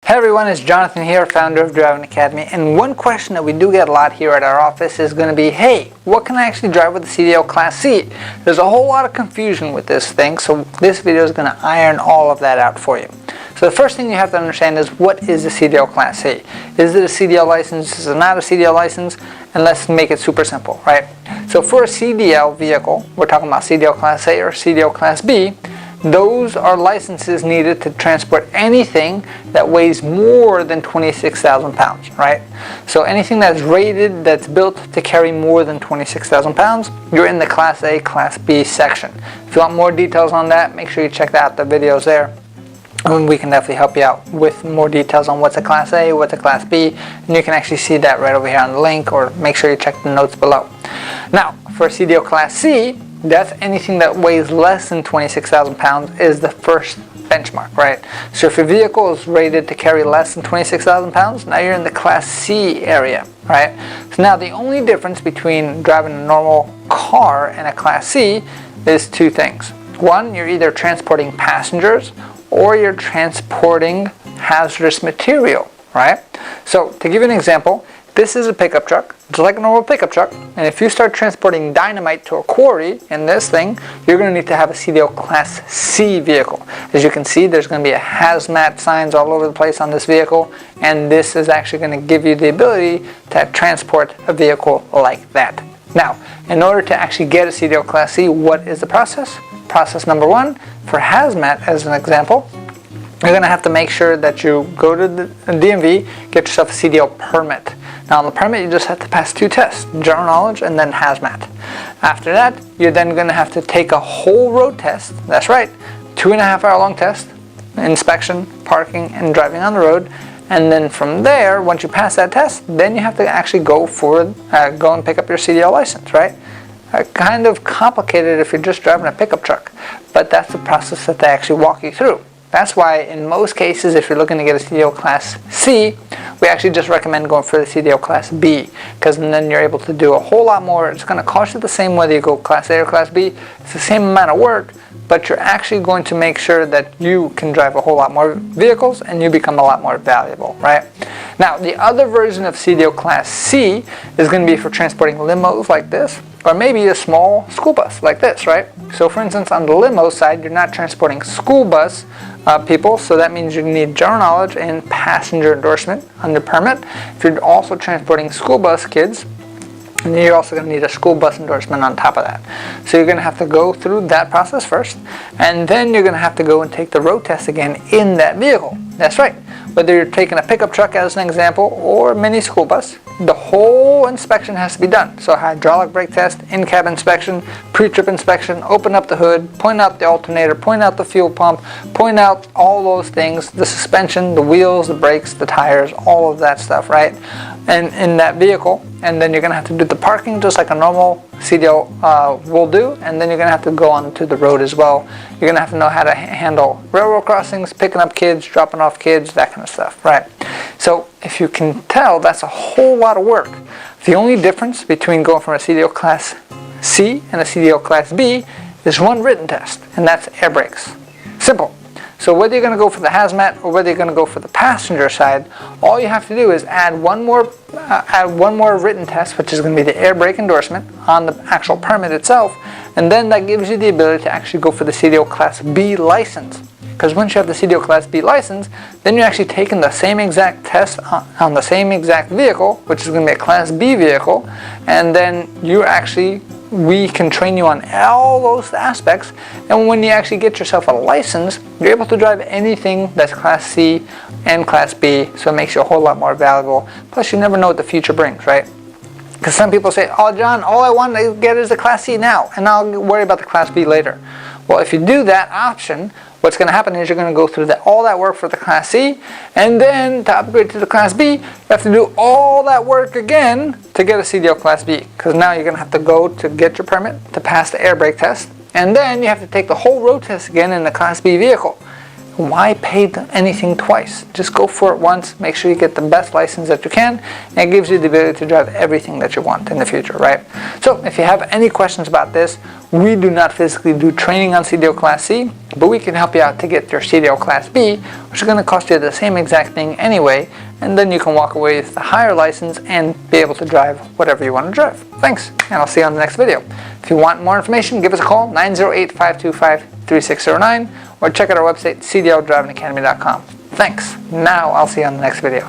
Hey everyone, it's Jonathan here, founder of Driving Academy, and one question that we do get a lot here at our office is going to be, hey, what can I actually drive with the CDL Class C? There's a whole lot of confusion with this thing, so this video is going to iron all of that out for you. So the first thing you have to understand is, what is the CDL Class C? Is it a CDL license? Is it not a CDL license? And let's make it super simple, right? So for a CDL vehicle, we're talking about CDL Class A or CDL Class B, those are licenses needed to transport anything that weighs more than 26,000 pounds, right? So anything that's rated, that's built to carry more than 26,000 pounds, you're in the Class A, Class B section. If you want more details on that, make sure you check out the videos there. And we can definitely help you out with more details on what's a Class A, what's a Class B, and you can actually see that right over here on the link, or make sure you check the notes below. Now, for a CDL Class C, that's anything that weighs less than 26,000 pounds is the first benchmark, right? So if your vehicle is rated to carry less than 26,000 pounds, now you're in the Class C area, right? So now the only difference between driving a normal car and a Class C is two things. One, you're either transporting passengers or you're transporting hazardous material, right? So to give you an example, this is a pickup truck, just like a normal pickup truck, and if you start transporting dynamite to a quarry in this thing, you're going to need to have a CDL Class C vehicle. As you can see, there's going to be a hazmat signs all over the place on this vehicle, and this is actually going to give you the ability to transport a vehicle like that. Now, in order to actually get a CDL Class C, what is the process? Process number one, for hazmat as an example, you're going to have to make sure that you go to the DMV, get yourself a CDL permit. Now on the permit, you just have to pass two tests, general knowledge and then hazmat. After that, you're then going to have to take a whole road test. That's right, 2.5 hour long test, inspection, parking, and driving on the road. And then from there, once you pass that test, then you have to actually go and pick up your CDL license, right? Kind of complicated if you're just driving a pickup truck, but that's the process that they actually walk you through. That's why in most cases, if you're looking to get a CDL Class C, we actually just recommend going for the CDL Class B, because then you're able to do a whole lot more. It's going to cost you the same whether you go Class A or Class B. It's the same amount of work, but you're actually going to make sure that you can drive a whole lot more vehicles and you become a lot more valuable, right? Now, the other version of CDL Class C is going to be for transporting limos like this, or maybe a small school bus like this, right? So for instance, on the limo side, you're not transporting school bus people, so that means you need general knowledge and passenger endorsement under permit. If you're also transporting school bus kids, and then you're also going to need a school bus endorsement on top of that. So you're going to have to go through that process first, and then you're going to have to go and take the road test again in that vehicle. That's right. Whether you're taking a pickup truck as an example or a mini school bus, the whole inspection has to be done. So hydraulic brake test, in-cab inspection, pre-trip inspection, open up the hood, point out the alternator, point out the fuel pump, point out all those things, the suspension, the wheels, the brakes, the tires, all of that stuff, right? And in that vehicle, and then you're going to have to do the parking just like a normal CDL will do, and then you're going to have to go onto the road as well. You're going to have to know how to handle railroad crossings, picking up kids, dropping off kids, that kind of stuff, right? So if you can tell, that's a whole lot of work. The only difference between going from a CDL Class C and a CDL Class B is one written test, and that's air brakes. Simple. So whether you're going to go for the hazmat or whether you're going to go for the passenger side, all you have to do is add one more written test, which is going to be the air brake endorsement on the actual permit itself, and then that gives you the ability to actually go for the CDL Class B license. Because once you have the CDL Class B license, then you're actually taking the same exact test on the same exact vehicle, which is going to be a Class B vehicle, and then we can train you on all those aspects, and when you actually get yourself a license, you're able to drive anything that's Class C and Class B, so it makes you a whole lot more valuable. Plus, you never know what the future brings, right? Because some people say, oh John, all I want to get is the Class C now, and I'll worry about the Class B later. Well, if you do that option, what's going to happen is you're going to go through all that work for the Class C, and then to upgrade to the Class B, you have to do all that work again to get a CDL Class B, because now you're going to have to go to get your permit to pass the air brake test, and then you have to take the whole road test again in the Class B vehicle. why pay anything twice? Just go for it once, make sure you get the best license that you can, and it gives you the ability to drive everything that you want in the future, right? So if you have any questions about this, we do not physically do training on CDL Class C, but we can help you out to get your CDL Class B, which is going to cost you the same exact thing anyway, and then you can walk away with the higher license and be able to drive whatever you want to drive. Thanks, and I'll see you on the next video. If you want more information, give us a call, 908-525-3609, or check out our website, cdldrivingacademy.com. Thanks. Now I'll see you on the next video.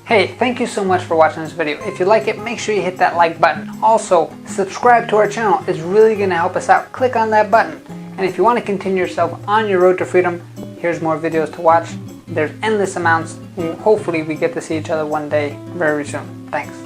Hey, thank you so much for watching this video. If you like it, make sure you hit that like button. Also, subscribe to our channel. It's really going to help us out. Click on that button. And if you want to continue yourself on your road to freedom, here's more videos to watch. There's endless amounts. And hopefully we get to see each other one day very soon. Thanks.